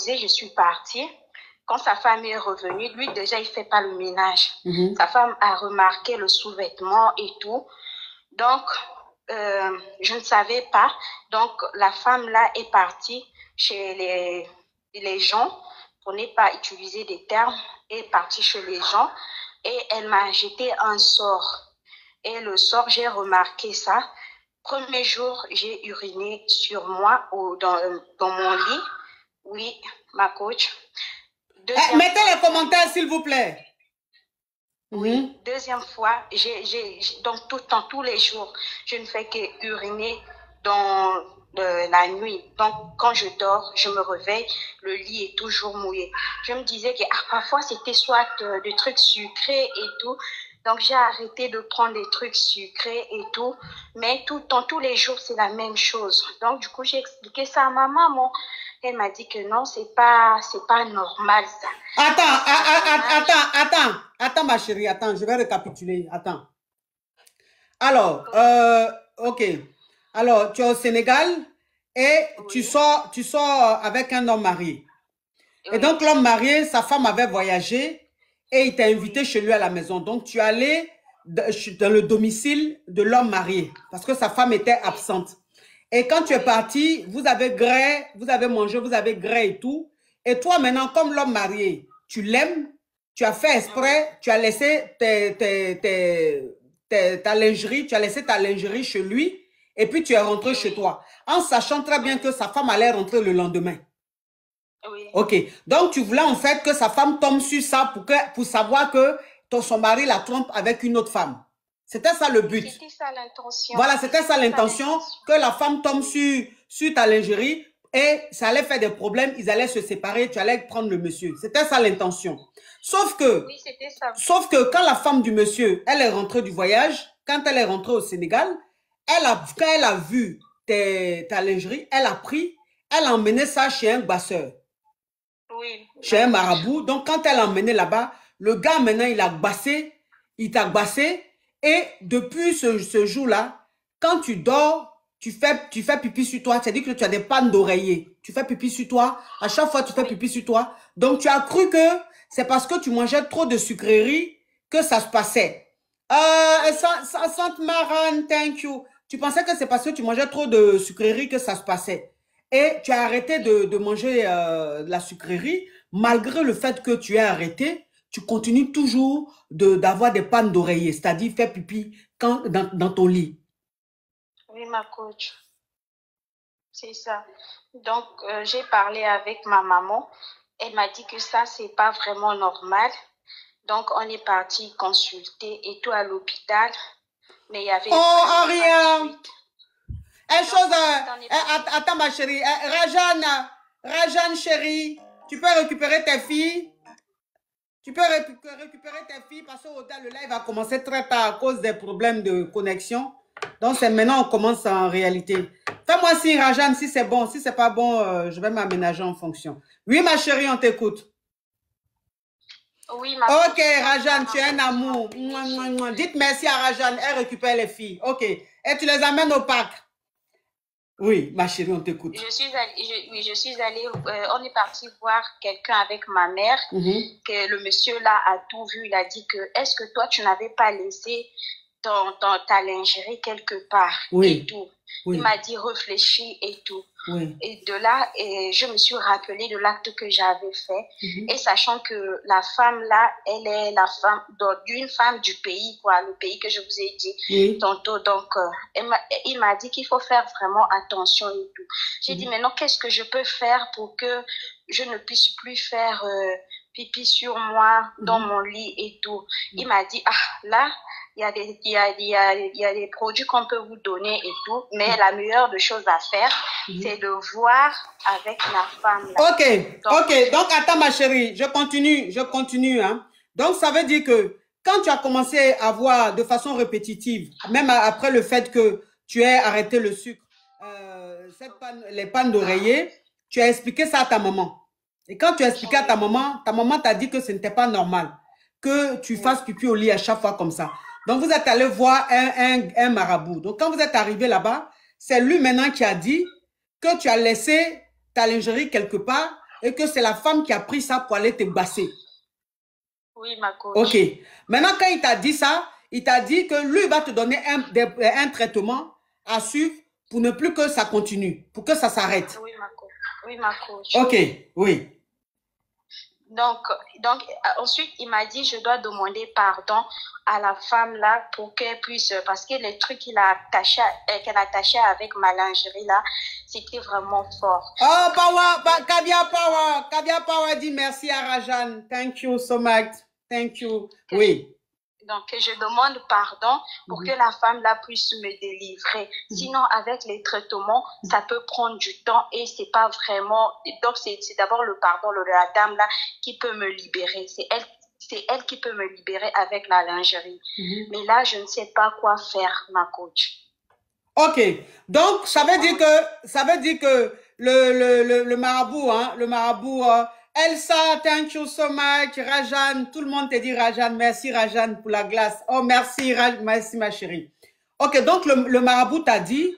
disais, je suis partie. Quand sa femme est revenue, lui déjà, il fait pas le ménage. Sa femme a remarqué le sous-vêtement et tout. Donc, je ne savais pas. Donc, la femme là est partie chez les gens, pour ne pas utiliser des termes, est partie chez les gens et elle m'a jeté un sort. Et le sort, j'ai remarqué ça. Premier jour, j'ai uriné sur moi dans mon lit. Oui, ma coach. Mettez les commentaires, s'il vous plaît. Oui, deuxième fois, donc tout le temps, tous les jours, je ne fais que uriner dans la nuit. Donc, quand je dors, je me réveille, le lit est toujours mouillé. Je me disais que parfois, c'était soit des trucs sucrés et tout. Donc, j'ai arrêté de prendre des trucs sucrés et tout. Mais tout le temps, tous les jours, c'est la même chose. Donc, du coup, j'ai expliqué ça à ma maman. Elle m'a dit que non, c'est pas normal, ça. Attends, ma chérie, attends, je vais récapituler, attends. Alors, ok. Alors, tu es au Sénégal et tu sors avec un homme marié. Et donc, l'homme marié, sa femme avait voyagé et il t'a invité chez lui à la maison. Donc, tu es allé dans le domicile de l'homme marié parce que sa femme était absente. Et quand tu es parti, vous avez mangé, vous avez gré et tout. Et toi, maintenant, comme l'homme marié, tu l'aimes, tu as fait exprès, tu as laissé ta lingerie, tu as laissé ta lingerie chez lui et puis tu es rentré chez toi, en sachant très bien que sa femme allait rentrer le lendemain. Oui. Ok. Donc, tu voulais en fait que sa femme tombe sur ça pour savoir que son mari la trompe avec une autre femme. C'était ça le but. C'était ça l'intention. Voilà, c'était ça l'intention, que la femme tombe sur ta lingerie et ça allait faire des problèmes, ils allaient se séparer, tu allais prendre le monsieur. C'était ça l'intention. Sauf que, oui, c'était ça. Sauf que quand la femme du monsieur, elle est rentrée du voyage, quand elle est rentrée au Sénégal, quand elle a vu ta lingerie, elle a emmené ça chez un gbasseur. Oui. Chez un marabout. Donc, quand elle a emmené là-bas, le gars maintenant, il t'a gbassé. Et depuis ce jour-là, quand tu dors, tu fais pipi sur toi. C'est-à-dire que tu as des pannes d'oreiller. Tu fais pipi sur toi. À chaque fois, tu fais pipi sur toi. Donc, tu as cru que c'est parce que tu mangeais trop de sucreries que ça se passait. Sainte Marane, thank you. Tu pensais que c'est parce que tu mangeais trop de sucreries que ça se passait. Et tu as arrêté de manger la sucrerie. Malgré le fait que tu aies arrêté, tu continues toujours d'avoir des pannes d'oreiller, c'est-à-dire faire pipi dans ton lit. Oui, ma coach. C'est ça. Donc, j'ai parlé avec ma maman. Elle m'a dit que ça, c'est pas vraiment normal. Donc, on est parti consulter et tout à l'hôpital. Mais il y avait... Oh, rien. Attends, ma chérie. Rajane, chérie, tu peux récupérer tes filles? Tu peux récupérer tes filles parce que le live va commencer très tard à cause des problèmes de connexion. Donc, c'est maintenant qu'on commence en réalité. Fais-moi signe, Rajane, si c'est bon. Si c'est pas bon, je vais m'aménager en fonction. Oui, ma chérie, on t'écoute. Oui, ma ok, Rajane, tu es un amour. Dites merci à Rajane, elle récupère les filles. Ok. Et tu les amènes au parc. Oui, ma chérie, on t'écoute. Je suis allée, on est parti voir quelqu'un avec ma mère, que le monsieur là a tout vu. Il a dit que, est-ce que toi, tu n'avais pas laissé ta lingerie quelque part et tout. Oui. Il m'a dit réfléchis et tout. Oui. Et de là, je me suis rappelé de l'acte que j'avais fait. Et sachant que la femme là, elle est la femme d'une femme du pays, quoi, le pays que je vous ai dit tantôt. Donc, il m'a dit qu'il faut faire vraiment attention et tout. J'ai dit, maintenant, qu'est-ce que je peux faire pour que je ne puisse plus faire pipi sur moi dans mon lit et tout. Il m'a dit, là, il y a des produits qu'on peut vous donner et tout, mais la meilleure des choses à faire, c'est de voir avec la femme. Là. Donc, attends ma chérie, je continue. Hein. Donc, ça veut dire que quand tu as commencé à voir de façon répétitive, même après le fait que tu aies arrêté le sucre, les pannes d'oreiller, tu as expliqué ça à ta maman. Et quand tu as expliqué à ta maman t'a dit que ce n'était pas normal que tu fasses pipi au lit à chaque fois comme ça. Donc, vous êtes allé voir un marabout. Donc, quand vous êtes arrivé là-bas, c'est lui maintenant qui a dit que tu as laissé ta lingerie quelque part et que c'est la femme qui a pris ça pour aller te basser. Oui, ma coach. Ok. Maintenant, quand il t'a dit ça, il t'a dit que lui va te donner un traitement à suivre pour ne plus que ça continue, pour que ça s'arrête. Oui, ma coach. Oui, ma coach. Ok, oui. Donc, ensuite, il m'a dit, je dois demander pardon à la femme là pour qu'elle puisse, parce que les trucs qu'elle a attachés avec ma lingerie là, c'était vraiment fort. Oh, Kavia Power dit merci à Rajan. Thank you so much. Thank you. Oui. Donc, je demande pardon pour que la femme là puisse me délivrer. Sinon, avec les traitements, ça peut prendre du temps et c'est pas vraiment. Donc, c'est d'abord le pardon de la dame là qui peut me libérer. C'est elle qui peut me libérer avec la lingerie. Mais là, je ne sais pas quoi faire, ma coach. Ok. Donc, ça veut dire que le marabout, hein, le marabout. Elsa, thank you so much. Rajan, tout le monde te dit Rajan. Merci Rajan pour la glace. Oh, merci, merci ma chérie. Ok, donc le marabout t'a dit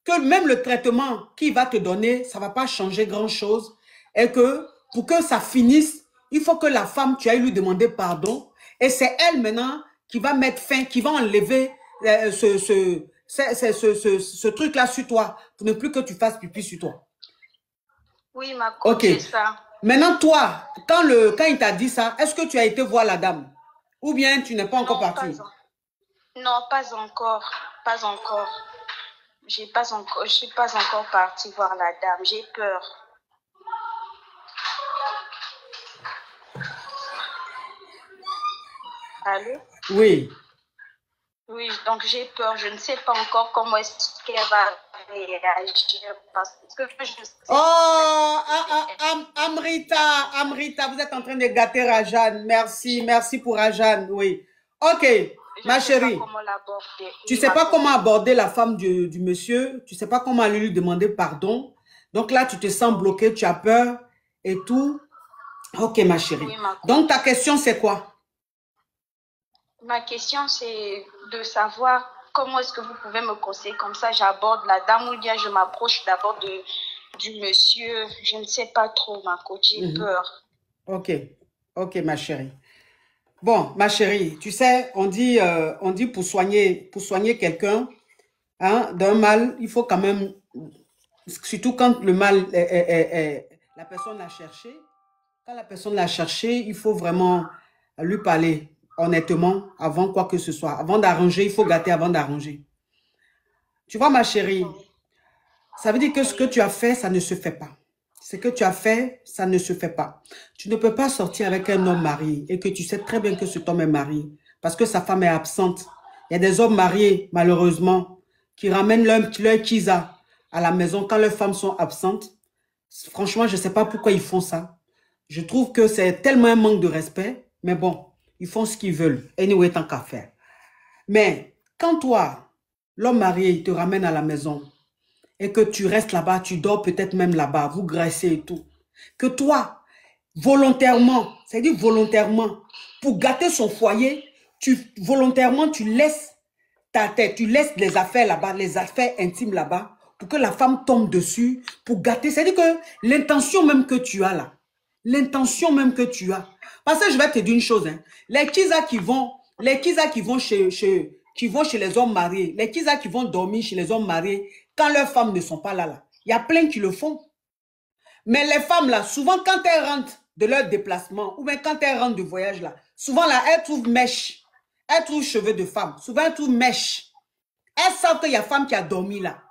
que même le traitement qu'il va te donner, ça ne va pas changer grand-chose. Et que pour que ça finisse, il faut que la femme, tu ailles lui demander pardon. Et c'est elle maintenant qui va mettre fin, qui va enlever ce truc-là sur toi pour ne plus que tu fasses pipi sur toi. Oui, ma coach, c'est ça. Maintenant, toi, quand il t'a dit ça, est-ce que tu as été voir la dame? Ou bien tu n'es pas encore parti? Non, pas encore. Pas encore. Je ne suis pas encore partie voir la dame. J'ai peur. Allô? Oui. Oui, donc j'ai peur. Je ne sais pas encore comment est-ce qu'elle va réagir. Parce que je sais Amrita, vous êtes en train de gâter Rajan. Merci pour Rajan, oui. Ok, ma chérie. Tu ne sais pas comment aborder la femme du monsieur. Tu ne sais pas comment aller lui demander pardon. Donc là, tu te sens bloqué, tu as peur et tout. Ok, ma chérie. Oui, donc ta question, c'est quoi? Ma question, c'est de savoir comment est-ce que vous pouvez me conseiller. Comme ça, j'aborde la dame ou bien je m'approche d'abord du monsieur. Je ne sais pas trop, ma coach. J'ai peur. Ok, ma chérie. Bon, ma chérie, tu sais, on dit pour soigner quelqu'un hein, d'un mal, il faut quand même, surtout quand le mal la personne l'a cherché. Quand la personne l'a cherché, il faut vraiment lui parler honnêtement avant quoi que ce soit. Avant d'arranger, il faut gâter avant d'arranger. Tu vois, ma chérie, ça veut dire que ce que tu as fait, ça ne se fait pas. Ce que tu as fait, ça ne se fait pas. Tu ne peux pas sortir avec un homme marié et que tu sais très bien que cet homme est marié parce que sa femme est absente. Il y a des hommes mariés, malheureusement, qui ramènent leur kisa à la maison quand leurs femmes sont absentes. Franchement, je ne sais pas pourquoi ils font ça. Je trouve que c'est tellement un manque de respect, mais bon, ils font ce qu'ils veulent. Anyway, tant qu'à faire. Mais quand toi, l'homme marié, il te ramène à la maison et que tu restes là-bas, tu dors peut-être même là-bas, vous graissez et tout, que toi, volontairement, c'est-à-dire volontairement, pour gâter son foyer, volontairement, tu laisses ta tête, tu laisses les affaires là-bas, les affaires intimes là-bas, pour que la femme tombe dessus, pour gâter. C'est-à-dire que l'intention même que tu as là, parce que je vais te dire une chose, hein, les kizas qui vont chez les hommes mariés, les kizas qui vont dormir chez les hommes mariés, quand leurs femmes ne sont pas là, il y a plein qui le font. Mais les femmes là, souvent quand elles rentrent de leur déplacement, ou bien quand elles rentrent de voyage là, souvent là, elles trouvent mèche, elles trouvent cheveux de femme, souvent elles trouvent mèche. Elles savent qu'il y a femme qui a dormi là.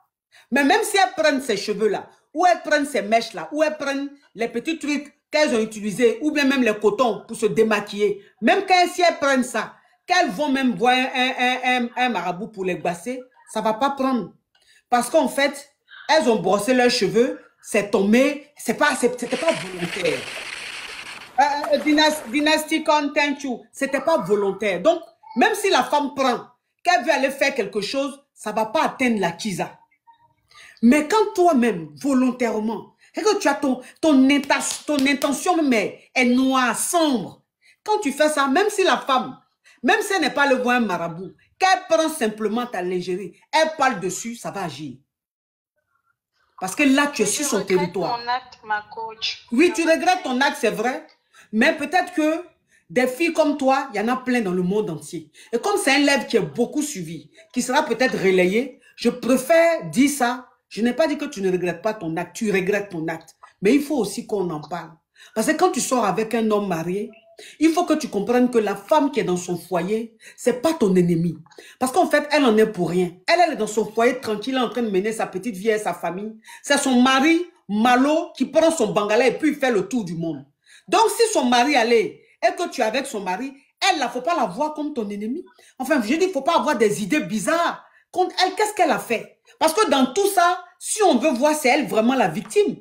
Mais même si elles prennent ces cheveux là, ou elles prennent ces mèches là, ou elles prennent les petits trucs qu'elles ont utilisés, ou bien même les cotons pour se démaquiller, même si elles prennent ça, qu'elles vont même voir un marabout pour les basser, ça ne va pas prendre. Parce qu'en fait, elles ont brossé leurs cheveux, c'est tombé, c'était pas volontaire. Dynasticon, thank you, c'était pas volontaire. Donc, même si la femme prend, qu'elle veut aller faire quelque chose, ça ne va pas atteindre la kisa. Mais quand toi-même, volontairement, et que tu as ton intention même est noire, sombre, quand tu fais ça, même si la femme, même si elle n'est pas le bon marabout, qu'elle prend simplement ta lingerie, elle parle dessus, ça va agir. Parce que là, tu es sur son territoire. Je regrette mon acte, ma coach. Oui, tu regrettes ton acte, c'est vrai. Mais peut-être que des filles comme toi, il y en a plein dans le monde entier. Et comme c'est un live qui est beaucoup suivi, qui sera peut-être relayé, je préfère dire ça. Je n'ai pas dit que tu ne regrettes pas ton acte, tu regrettes ton acte. Mais il faut aussi qu'on en parle. Parce que quand tu sors avec un homme marié, il faut que tu comprennes que la femme qui est dans son foyer, c'est pas ton ennemi. Parce qu'en fait, elle en est pour rien. Elle est dans son foyer tranquille, en train de mener sa petite vie et sa famille. C'est son mari, Malo, qui prend son bangala et puis il fait le tour du monde. Donc, si son mari allait et que tu es avec son mari, elle, il ne faut pas la voir comme ton ennemi. Enfin, je dis, il ne faut pas avoir des idées bizarres contre elle. Qu'est-ce qu'elle a fait? Parce que dans tout ça, si on veut voir, c'est elle vraiment la victime.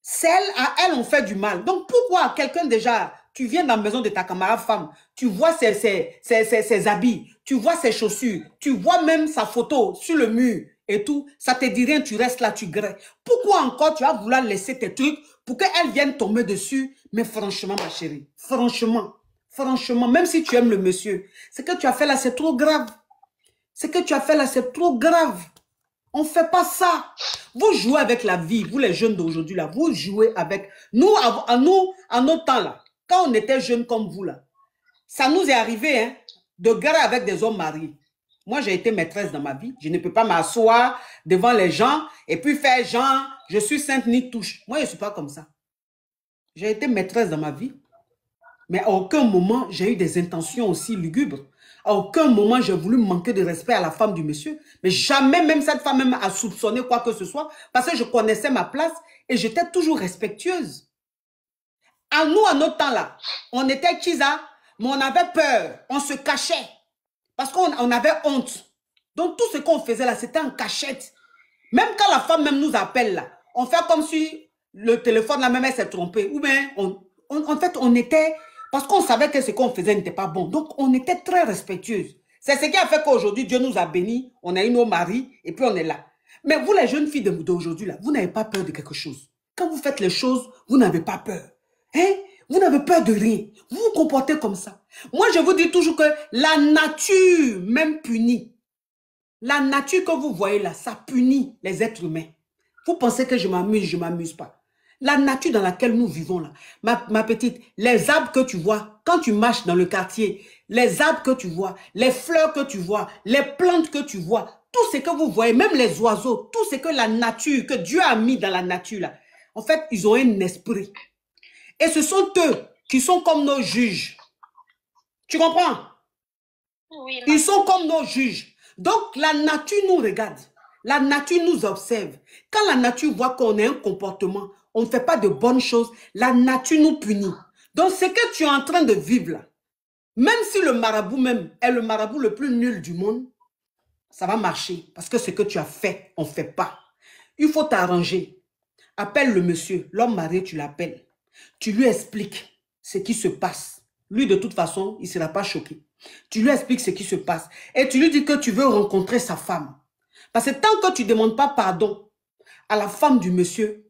C'est elle, à elle, on fait du mal. Donc, pourquoi quelqu'un déjà, tu viens dans la maison de ta camarade femme, tu vois ses habits, tu vois ses chaussures, tu vois même sa photo sur le mur et tout, ça te dit rien, tu restes là, tu grès. Pourquoi encore tu vas vouloir laisser tes trucs pour qu'elle vienne tomber dessus? Mais franchement, ma chérie, franchement, même si tu aimes le monsieur, ce que tu as fait là, c'est trop grave. Ce que tu as fait là, c'est trop grave. On ne fait pas ça. Vous jouez avec la vie, vous les jeunes d'aujourd'hui là, vous jouez avec... Nous, à nos temps là, quand on était jeunes comme vous là, ça nous est arrivé hein, de garer avec des hommes mariés. Moi, j'ai été maîtresse dans ma vie. Je ne peux pas m'asseoir devant les gens et puis faire genre, je suis sainte ni touche. Moi, je ne suis pas comme ça. J'ai été maîtresse dans ma vie. Mais à aucun moment, j'ai eu des intentions aussi lugubres. À aucun moment, j'ai voulu manquer de respect à la femme du monsieur. Mais jamais même cette femme même a soupçonné quoi que ce soit. Parce que je connaissais ma place et j'étais toujours respectueuse. À nous, à notre temps là, on était Kisa, mais on avait peur. On se cachait. Parce qu'on avait honte. Donc tout ce qu'on faisait là, c'était en cachette. Même quand la femme même nous appelle là, on fait comme si le téléphone là même elle s'est trompée. Ou bien, en fait, on était... Parce qu'on savait que ce qu'on faisait n'était pas bon. Donc, on était très respectueuses. C'est ce qui a fait qu'aujourd'hui, Dieu nous a bénis. On a eu nos maris et puis on est là. Mais vous, les jeunes filles d'aujourd'hui, là, vous n'avez pas peur de quelque chose. Quand vous faites les choses, vous n'avez pas peur. Hein? Vous n'avez peur de rien. Vous vous comportez comme ça. Moi, je vous dis toujours que la nature même punit. La nature que vous voyez là, ça punit les êtres humains. Vous pensez que je m'amuse pas. La nature dans laquelle nous vivons là, ma petite, les arbres que tu vois, quand tu marches dans le quartier, les arbres que tu vois, les fleurs que tu vois, les plantes que tu vois, tout ce que vous voyez, même les oiseaux, tout ce que la nature, que Dieu a mis dans la nature là, en fait, ils ont un esprit. Et ce sont eux qui sont comme nos juges. Tu comprends? Oui. Ils sont comme nos juges. Donc, la nature nous regarde. La nature nous observe. Quand la nature voit qu'on a un comportement, on ne fait pas de bonnes choses, la nature nous punit. Donc, ce que tu es en train de vivre là, même si le marabout même est le marabout le plus nul du monde, ça va marcher. Parce que ce que tu as fait, on ne fait pas. Il faut t'arranger. Appelle le monsieur, l'homme marié, tu l'appelles. Tu lui expliques ce qui se passe. Lui, de toute façon, il ne sera pas choqué. Tu lui expliques ce qui se passe. Et tu lui dis que tu veux rencontrer sa femme. Parce que tant que tu ne demandes pas pardon à la femme du monsieur,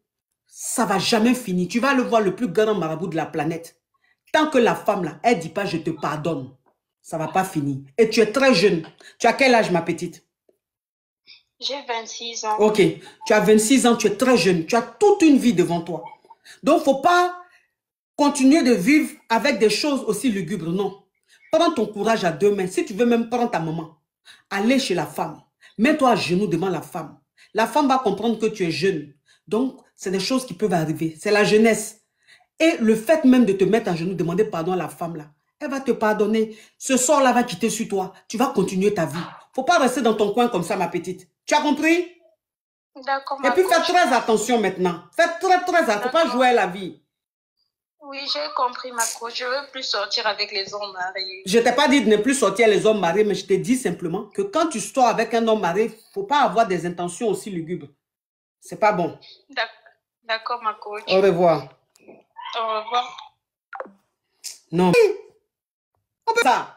ça ne va jamais finir. Tu vas le voir le plus grand marabout de la planète. Tant que la femme, là, elle ne dit pas je te pardonne, ça ne va pas finir. Et tu es très jeune. Tu as quel âge, ma petite? J'ai 26 ans. Ok. Tu as 26 ans, tu es très jeune. Tu as toute une vie devant toi. Donc, il ne faut pas continuer de vivre avec des choses aussi lugubres. Non. Prends ton courage à deux mains. Si tu veux même prendre ta maman, allez chez la femme. Mets-toi à genoux devant la femme. La femme va comprendre que tu es jeune. Donc, c'est des choses qui peuvent arriver. C'est la jeunesse. Et le fait même de te mettre à genoux, demander pardon à la femme là, elle va te pardonner. Ce sort-là va quitter sur toi. Tu vas continuer ta vie. Faut pas rester dans ton coin comme ça, ma petite. Tu as compris? D'accord, Et puis, fais très attention maintenant. Fais très attention. Faut pas jouer à la vie. Oui, j'ai compris, ma coach. Je ne veux plus sortir avec les hommes mariés. Je ne t'ai pas dit de ne plus sortir avec les hommes mariés, mais je te dis simplement que quand tu sors avec un homme marié, il ne faut pas avoir des intentions aussi lugubres. C'est pas bon. D'accord, ma coach. Au revoir. Au revoir. Non. Ça.